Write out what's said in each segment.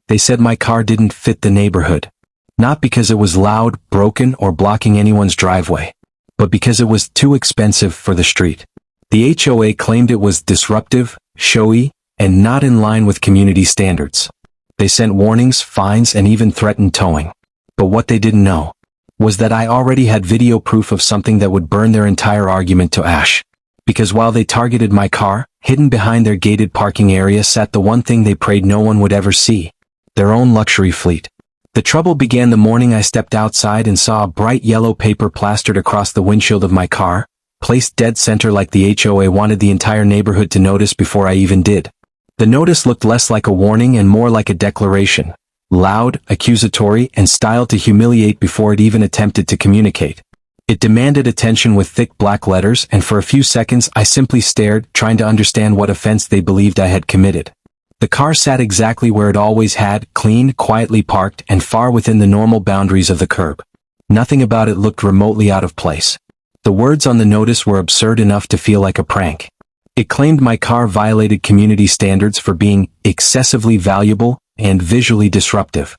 They said my car didn't fit the neighborhood. Not because it was loud, broken, or blocking anyone's driveway, but because it was too expensive for the street. The HOA claimed it was disruptive, showy, and not in line with community standards. They sent warnings, fines, and even threatened towing. But what they didn't know was that I already had video proof of something that would burn their entire argument to ash. Because while they targeted my car, hidden behind their gated parking area sat the one thing they prayed no one would ever see: their own luxury fleet. The trouble began the morning I stepped outside and saw a bright yellow paper plastered across the windshield of my car, placed dead center like the HOA wanted the entire neighborhood to notice before I even did. The notice looked less like a warning and more like a declaration. Loud, accusatory, and styled to humiliate before it even attempted to communicate. It demanded attention with thick black letters, and for a few seconds I simply stared, trying to understand what offense they believed I had committed. The car sat exactly where it always had, clean, quietly parked, and far within the normal boundaries of the curb. Nothing about it looked remotely out of place. The words on the notice were absurd enough to feel like a prank. It claimed my car violated community standards for being excessively valuable and visually disruptive.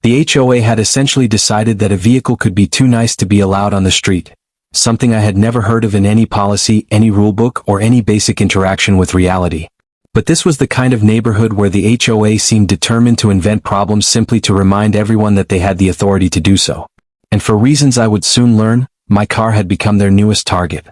The HOA had essentially decided that a vehicle could be too nice to be allowed on the street, something I had never heard of in any policy, any rulebook, or any basic interaction with reality. But this was the kind of neighborhood where the HOA seemed determined to invent problems simply to remind everyone that they had the authority to do so. And for reasons I would soon learn, my car had become their newest target.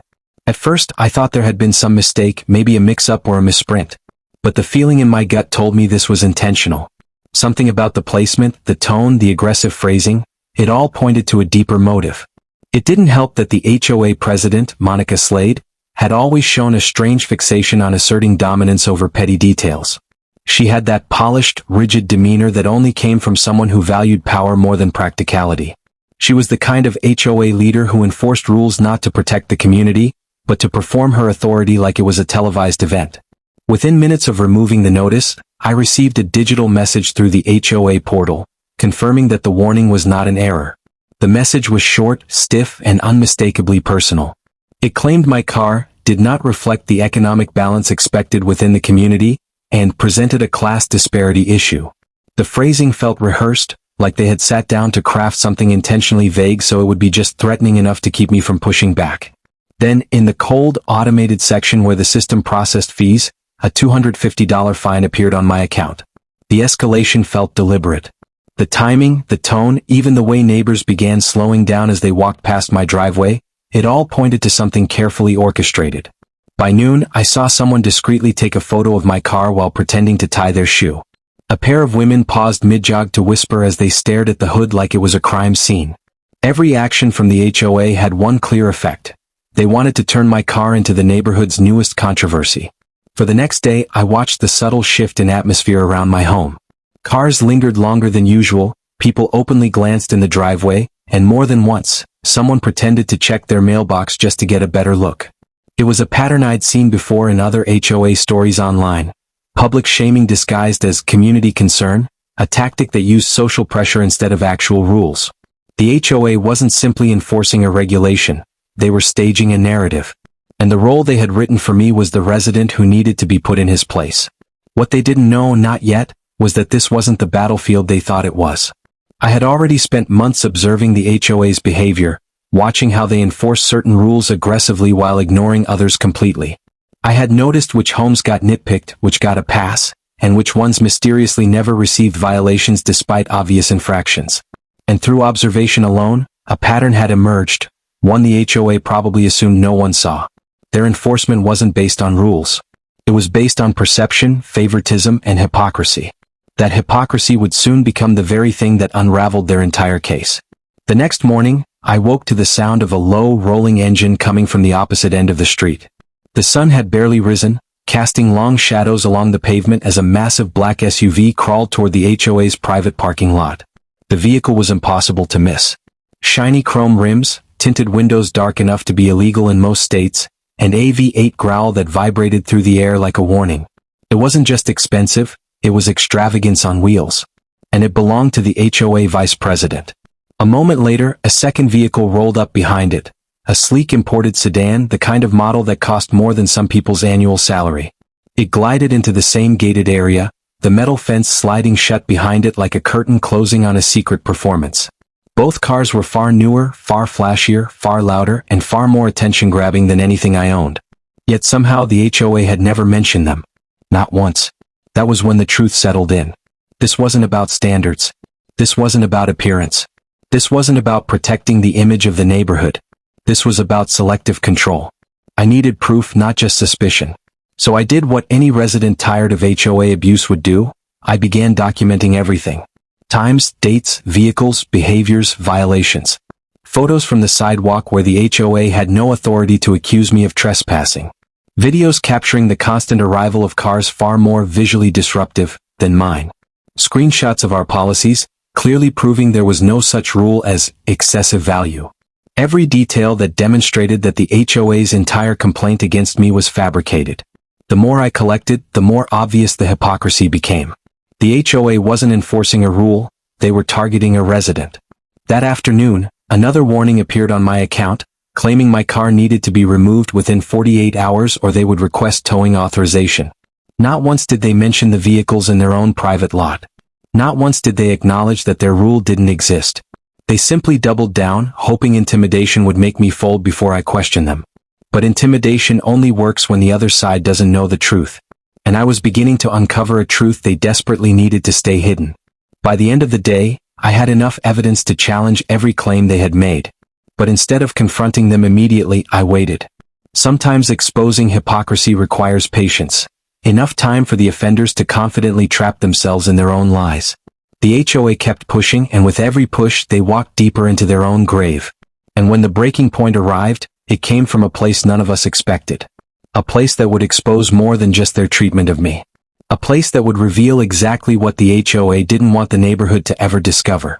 At first, I thought there had been some mistake, maybe a mix-up or a misprint. But the feeling in my gut told me this was intentional. Something about the placement, the tone, the aggressive phrasing, it all pointed to a deeper motive. It didn't help that the HOA president, Monica Slade, had always shown a strange fixation on asserting dominance over petty details. She had that polished, rigid demeanor that only came from someone who valued power more than practicality. She was the kind of HOA leader who enforced rules not to protect the community, but to perform her authority like it was a televised event. Within minutes of removing the notice, I received a digital message through the HOA portal, confirming that the warning was not an error. The message was short, stiff, and unmistakably personal. It claimed my car did not reflect the economic balance expected within the community, and presented a class disparity issue. The phrasing felt rehearsed, like they had sat down to craft something intentionally vague so it would be just threatening enough to keep me from pushing back. Then, in the cold, automated section where the system processed fees, a $250 fine appeared on my account. The escalation felt deliberate. The timing, the tone, even the way neighbors began slowing down as they walked past my driveway, it all pointed to something carefully orchestrated. By noon, I saw someone discreetly take a photo of my car while pretending to tie their shoe. A pair of women paused mid-jog to whisper as they stared at the hood like it was a crime scene. Every action from the HOA had one clear effect. They wanted to turn my car into the neighborhood's newest controversy. For the next day, I watched the subtle shift in atmosphere around my home. Cars lingered longer than usual, people openly glanced in the driveway, and more than once, someone pretended to check their mailbox just to get a better look. It was a pattern I'd seen before in other HOA stories online. Public shaming disguised as community concern, a tactic that used social pressure instead of actual rules. The HOA wasn't simply enforcing a regulation, they were staging a narrative. And the role they had written for me was the resident who needed to be put in his place. What they didn't know, not yet, was that this wasn't the battlefield they thought it was. I had already spent months observing the HOA's behavior, watching how they enforced certain rules aggressively while ignoring others completely. I had noticed which homes got nitpicked, which got a pass, and which ones mysteriously never received violations despite obvious infractions. And through observation alone, a pattern had emerged, one the HOA probably assumed no one saw. Their enforcement wasn't based on rules. It was based on perception, favoritism, and hypocrisy. That hypocrisy would soon become the very thing that unraveled their entire case. The next morning, I woke to the sound of a low, rolling engine coming from the opposite end of the street. The sun had barely risen, casting long shadows along the pavement as a massive black SUV crawled toward the HOA's private parking lot. The vehicle was impossible to miss. Shiny chrome rims, tinted windows dark enough to be illegal in most states, and a V8 growl that vibrated through the air like a warning. It wasn't just expensive, it was extravagance on wheels. And it belonged to the HOA vice president. A moment later, a second vehicle rolled up behind it. A sleek imported sedan, the kind of model that cost more than some people's annual salary. It glided into the same gated area, the metal fence sliding shut behind it like a curtain closing on a secret performance. Both cars were far newer, far flashier, far louder, and far more attention-grabbing than anything I owned. Yet somehow the HOA had never mentioned them. Not once. That was when the truth settled in. This wasn't about standards. This wasn't about appearance. This wasn't about protecting the image of the neighborhood. This was about selective control. I needed proof, not just suspicion. So I did what any resident tired of HOA abuse would do. I began documenting everything. Times, dates, vehicles, behaviors, violations. Photos from the sidewalk where the HOA had no authority to accuse me of trespassing. Videos capturing the constant arrival of cars far more visually disruptive than mine. Screenshots of our policies, clearly proving there was no such rule as excessive value. Every detail that demonstrated that the HOA's entire complaint against me was fabricated. The more I collected, the more obvious the hypocrisy became. The HOA wasn't enforcing a rule, they were targeting a resident. That afternoon, another warning appeared on my account, claiming my car needed to be removed within 48 hours or they would request towing authorization. Not once did they mention the vehicles in their own private lot. Not once did they acknowledge that their rule didn't exist. They simply doubled down, hoping intimidation would make me fold before I questioned them. But intimidation only works when the other side doesn't know the truth. And I was beginning to uncover a truth they desperately needed to stay hidden. By the end of the day, I had enough evidence to challenge every claim they had made. But instead of confronting them immediately, I waited. Sometimes exposing hypocrisy requires patience. Enough time for the offenders to confidently trap themselves in their own lies. The HOA kept pushing, and with every push they walked deeper into their own grave. And when the breaking point arrived, it came from a place none of us expected. A place that would expose more than just their treatment of me. A place that would reveal exactly what the HOA didn't want the neighborhood to ever discover.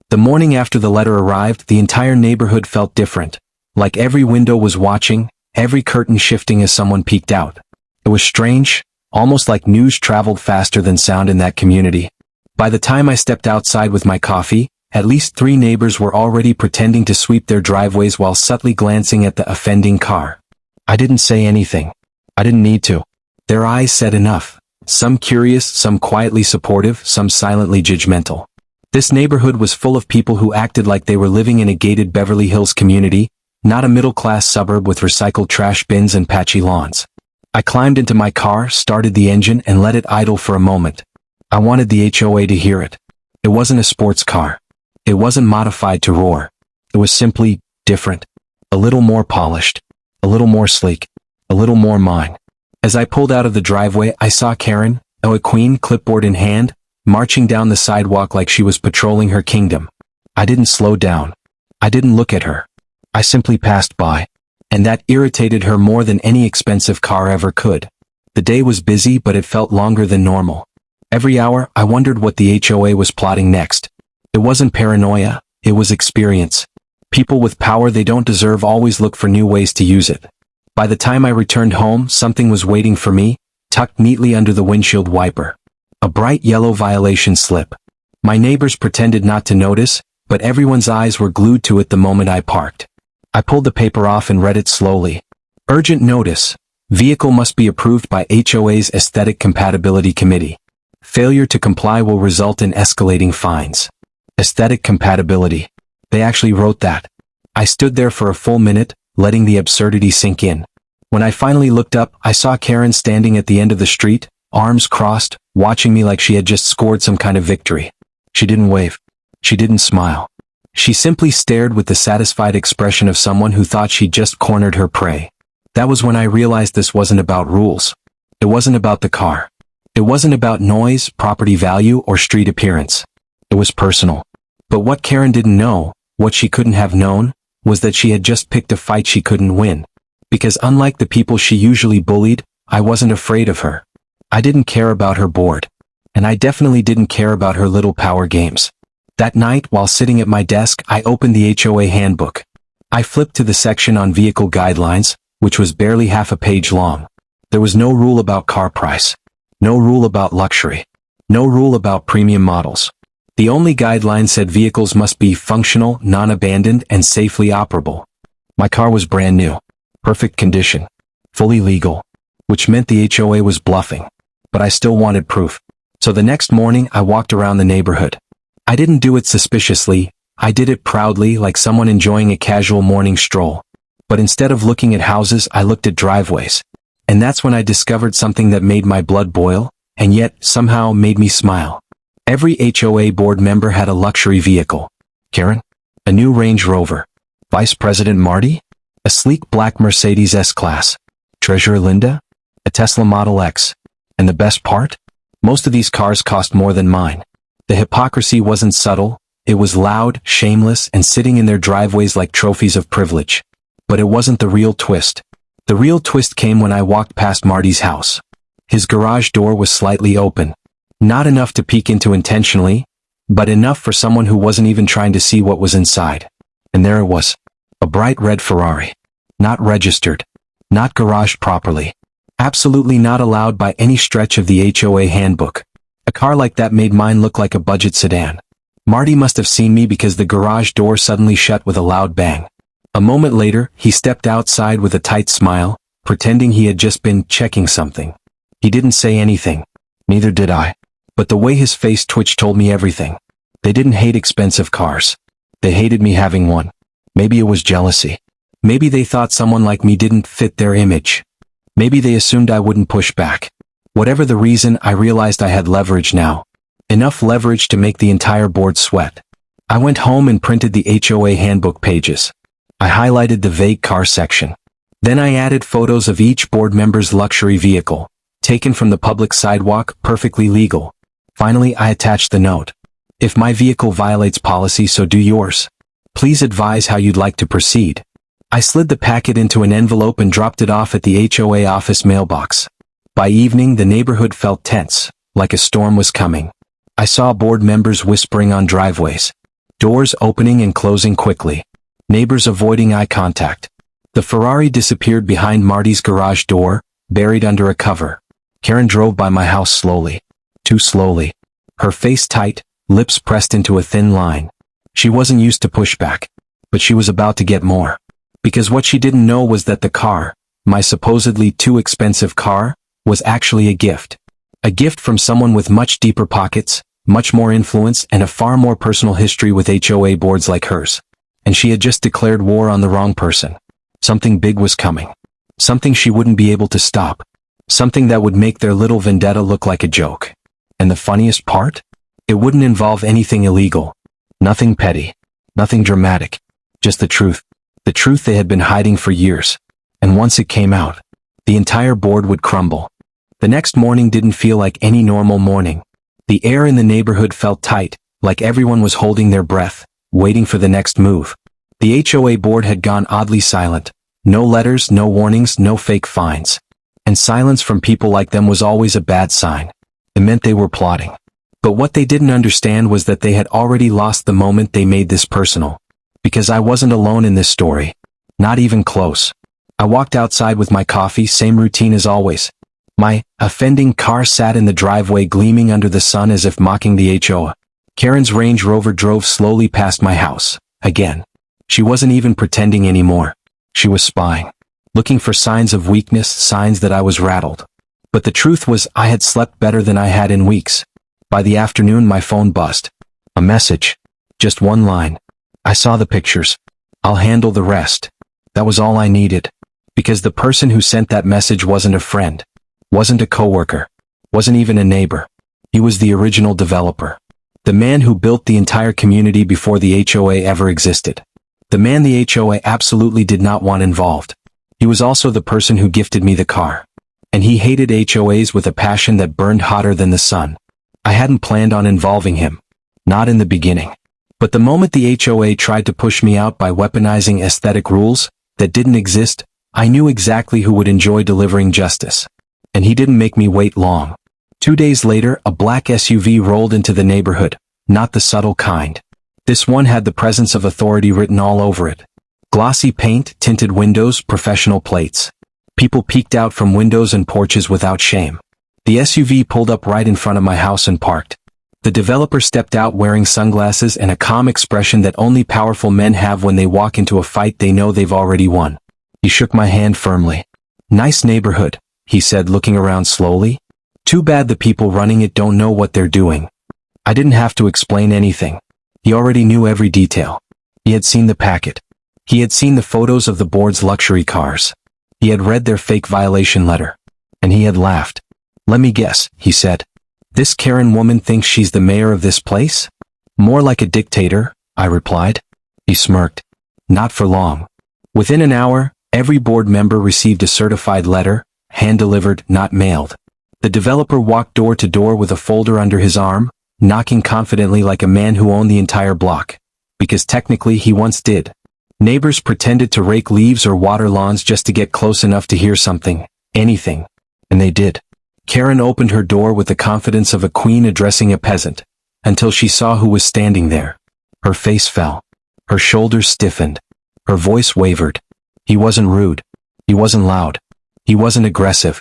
The morning after the letter arrived, the entire neighborhood felt different. Like every window was watching, every curtain shifting as someone peeked out. It was strange, almost like news traveled faster than sound in that community. By the time I stepped outside with my coffee, at least 3 neighbors were already pretending to sweep their driveways while subtly glancing at the offending car. I didn't say anything. I didn't need to. Their eyes said enough. Some curious, some quietly supportive, some silently judgmental. This neighborhood was full of people who acted like they were living in a gated Beverly Hills community, not a middle-class suburb with recycled trash bins and patchy lawns. I climbed into my car, started the engine, and let it idle for a moment. I wanted the HOA to hear it. It wasn't a sports car. It wasn't modified to roar. It was simply different. A little more polished. A little more sleek. A little more mine. As I pulled out of the driveway, I saw Karen, a queen, clipboard in hand, marching down the sidewalk like she was patrolling her kingdom. I didn't slow down. I didn't look at her. I simply passed by. And that irritated her more than any expensive car ever could. The day was busy, but it felt longer than normal. Every hour, I wondered what the HOA was plotting next. It wasn't paranoia, it was experience. People with power they don't deserve always look for new ways to use it. By the time I returned home, something was waiting for me, tucked neatly under the windshield wiper. A bright yellow violation slip. My neighbors pretended not to notice, but everyone's eyes were glued to it the moment I parked. I pulled the paper off and read it slowly. Urgent notice. Vehicle must be approved by HOA's Aesthetic Compatibility Committee. Failure to comply will result in escalating fines. Aesthetic compatibility. They actually wrote that. I stood there for a full minute, letting the absurdity sink in. When I finally looked up, I saw Karen standing at the end of the street, arms crossed, watching me like she had just scored some kind of victory. She didn't wave. She didn't smile. She simply stared with the satisfied expression of someone who thought she'd just cornered her prey. That was when I realized this wasn't about rules. It wasn't about the car. It wasn't about noise, property value, or street appearance. It was personal. But what Karen didn't know, what she couldn't have known, was that she had just picked a fight she couldn't win. Because unlike the people she usually bullied, I wasn't afraid of her. I didn't care about her board. And I definitely didn't care about her little power games. That night, while sitting at my desk, I opened the HOA handbook. I flipped to the section on vehicle guidelines, which was barely half a page long. There was no rule about car price. No rule about luxury. No rule about premium models. The only guideline said vehicles must be functional, non-abandoned, and safely operable. My car was brand new. Perfect condition. Fully legal. Which meant the HOA was bluffing. But I still wanted proof. So the next morning I walked around the neighborhood. I didn't do it suspiciously, I did it proudly like someone enjoying a casual morning stroll. But instead of looking at houses, I looked at driveways. And that's when I discovered something that made my blood boil, and yet somehow made me smile. Every HOA board member had a luxury vehicle. Karen? A new Range Rover. Vice President Marty? A sleek black Mercedes S-Class. Treasurer Linda? A Tesla Model X. And the best part? Most of these cars cost more than mine. The hypocrisy wasn't subtle, it was loud, shameless, and sitting in their driveways like trophies of privilege. But it wasn't the real twist. The real twist came when I walked past Marty's house. His garage door was slightly open. Not enough to peek into intentionally, but enough for someone who wasn't even trying to see what was inside. And there it was. A bright red Ferrari. Not registered. Not garaged properly. Absolutely not allowed by any stretch of the HOA handbook. A car like that made mine look like a budget sedan. Marty must have seen me because the garage door suddenly shut with a loud bang. A moment later, he stepped outside with a tight smile, pretending he had just been checking something. He didn't say anything. Neither did I. But the way his face twitched told me everything. They didn't hate expensive cars. They hated me having one. Maybe it was jealousy. Maybe they thought someone like me didn't fit their image. Maybe they assumed I wouldn't push back. Whatever the reason, I realized I had leverage now. Enough leverage to make the entire board sweat. I went home and printed the HOA handbook pages. I highlighted the vague car section. Then I added photos of each board member's luxury vehicle, taken from the public sidewalk, perfectly legal. Finally, I attached the note. If my vehicle violates policy, so do yours. Please advise how you'd like to proceed. I slid the packet into an envelope and dropped it off at the HOA office mailbox. By evening, the neighborhood felt tense, like a storm was coming. I saw board members whispering on driveways. Doors opening and closing quickly. Neighbors avoiding eye contact. The Ferrari disappeared behind Marty's garage door, buried under a cover. Karen drove by my house slowly. Too slowly. Her face tight, lips pressed into a thin line. She wasn't used to pushback. But she was about to get more. Because what she didn't know was that the car, my supposedly too expensive car, was actually a gift. A gift from someone with much deeper pockets, much more influence, and a far more personal history with HOA boards like hers. And she had just declared war on the wrong person. Something big was coming. Something she wouldn't be able to stop. Something that would make their little vendetta look like a joke. And the funniest part? It wouldn't involve anything illegal. Nothing petty. Nothing dramatic. Just the truth. The truth they had been hiding for years. And once it came out, the entire board would crumble. The next morning didn't feel like any normal morning. The air in the neighborhood felt tight, like everyone was holding their breath, waiting for the next move. The HOA board had gone oddly silent. No letters, no warnings, no fake fines. And silence from people like them was always a bad sign. It meant they were plotting. But what they didn't understand was that they had already lost the moment they made this personal. Because I wasn't alone in this story. Not even close. I walked outside with my coffee, same routine as always. My offending car sat in the driveway gleaming under the sun as if mocking the HOA. Karen's Range Rover drove slowly past my house, again. She wasn't even pretending anymore. She was spying. Looking for signs of weakness, signs that I was rattled. But the truth was I had slept better than I had in weeks. By the afternoon my phone buzzed. A message. Just one line. I saw the pictures. I'll handle the rest. That was all I needed. Because the person who sent that message wasn't a friend. Wasn't a coworker. Wasn't even a neighbor. He was the original developer. The man who built the entire community before the HOA ever existed. The man the HOA absolutely did not want involved. He was also the person who gifted me the car. And he hated HOAs with a passion that burned hotter than the sun. I hadn't planned on involving him. Not in the beginning. But the moment the HOA tried to push me out by weaponizing aesthetic rules that didn't exist, I knew exactly who would enjoy delivering justice. And he didn't make me wait long. 2 days later, a black SUV rolled into the neighborhood, not the subtle kind. This one had the presence of authority written all over it. Glossy paint, tinted windows, professional plates. People peeked out from windows and porches without shame. The SUV pulled up right in front of my house and parked. The developer stepped out wearing sunglasses and a calm expression that only powerful men have when they walk into a fight they know they've already won. He shook my hand firmly. "Nice neighborhood," he said, looking around slowly. Too bad the people running it don't know what they're doing. I didn't have to explain anything. He already knew every detail. He had seen the packet. He had seen the photos of the board's luxury cars. He had read their fake violation letter. And he had laughed. "Let me guess," he said. "This Karen woman thinks she's the mayor of this place?" "More like a dictator," I replied. He smirked. Not for long. Within an hour, every board member received a certified letter, hand-delivered, not mailed. The developer walked door to door with a folder under his arm, knocking confidently like a man who owned the entire block. Because technically he once did. Neighbors pretended to rake leaves or water lawns just to get close enough to hear something, anything. And they did. Karen opened her door with the confidence of a queen addressing a peasant, until she saw who was standing there. Her face fell. Her shoulders stiffened. Her voice wavered. He wasn't rude. He wasn't loud. He wasn't aggressive.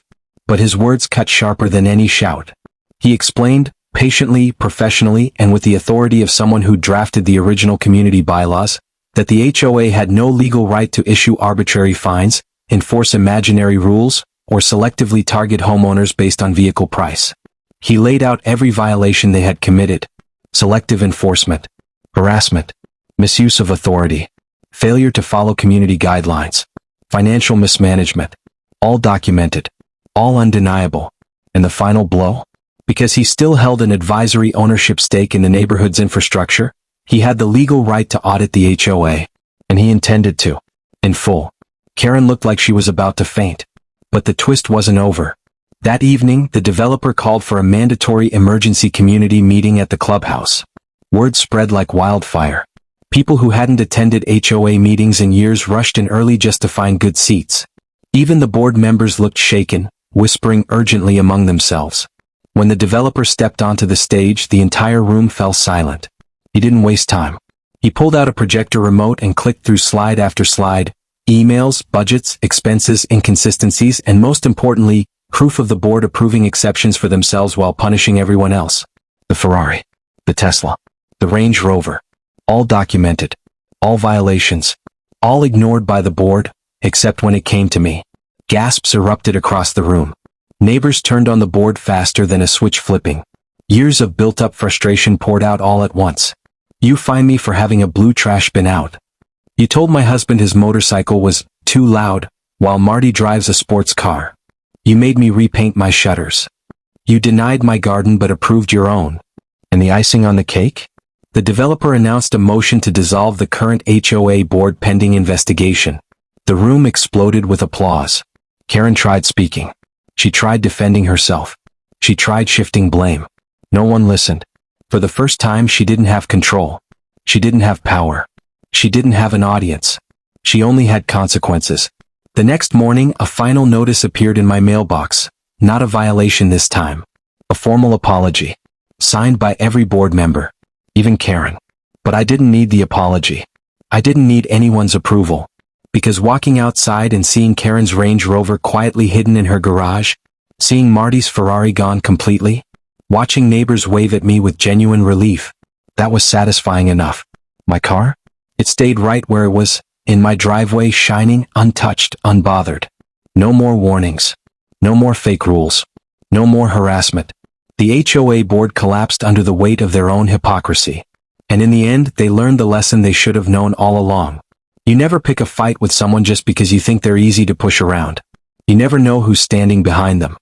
But his words cut sharper than any shout. He explained, patiently, professionally, and with the authority of someone who drafted the original community bylaws, that the HOA had no legal right to issue arbitrary fines, enforce imaginary rules, or selectively target homeowners based on vehicle price. He laid out every violation they had committed: selective enforcement, harassment, misuse of authority, failure to follow community guidelines, financial mismanagement, all documented, all undeniable. And the final blow? Because he still held an advisory ownership stake in the neighborhood's infrastructure, he had the legal right to audit the HOA. And he intended to. In full. Karen looked like she was about to faint. But the twist wasn't over. That evening, the developer called for a mandatory emergency community meeting at the clubhouse. Word spread like wildfire. People who hadn't attended HOA meetings in years rushed in early just to find good seats. Even the board members looked shaken, whispering urgently among themselves. When the developer stepped onto the stage, the entire room fell silent. He didn't waste time. He pulled out a projector remote and clicked through slide after slide, emails, budgets, expenses, inconsistencies, and most importantly, proof of the board approving exceptions for themselves while punishing everyone else. The Ferrari, the Tesla, the Range Rover. All documented. All violations. All ignored by the board, except when it came to me. Gasps erupted across the room. Neighbors turned on the board faster than a switch flipping. Years of built-up frustration poured out all at once. You fine me for having a blue trash bin out. You told my husband his motorcycle was too loud, while Marty drives a sports car. You made me repaint my shutters. You denied my garden but approved your own. And the icing on the cake? The developer announced a motion to dissolve the current HOA board pending investigation. The room exploded with applause. Karen tried speaking. She tried defending herself. She tried shifting blame. No one listened. For the first time, she didn't have control. She didn't have power. She didn't have an audience. She only had consequences. The next morning, a final notice appeared in my mailbox. Not a violation this time. A formal apology. Signed by every board member. Even Karen. But I didn't need the apology. I didn't need anyone's approval. Because walking outside and seeing Karen's Range Rover quietly hidden in her garage, seeing Marty's Ferrari gone completely, watching neighbors wave at me with genuine relief, that was satisfying enough. My car? It stayed right where it was, in my driveway, shining, untouched, unbothered. No more warnings. No more fake rules. No more harassment. The HOA board collapsed under the weight of their own hypocrisy. And in the end, they learned the lesson they should have known all along. You never pick a fight with someone just because you think they're easy to push around. You never know who's standing behind them.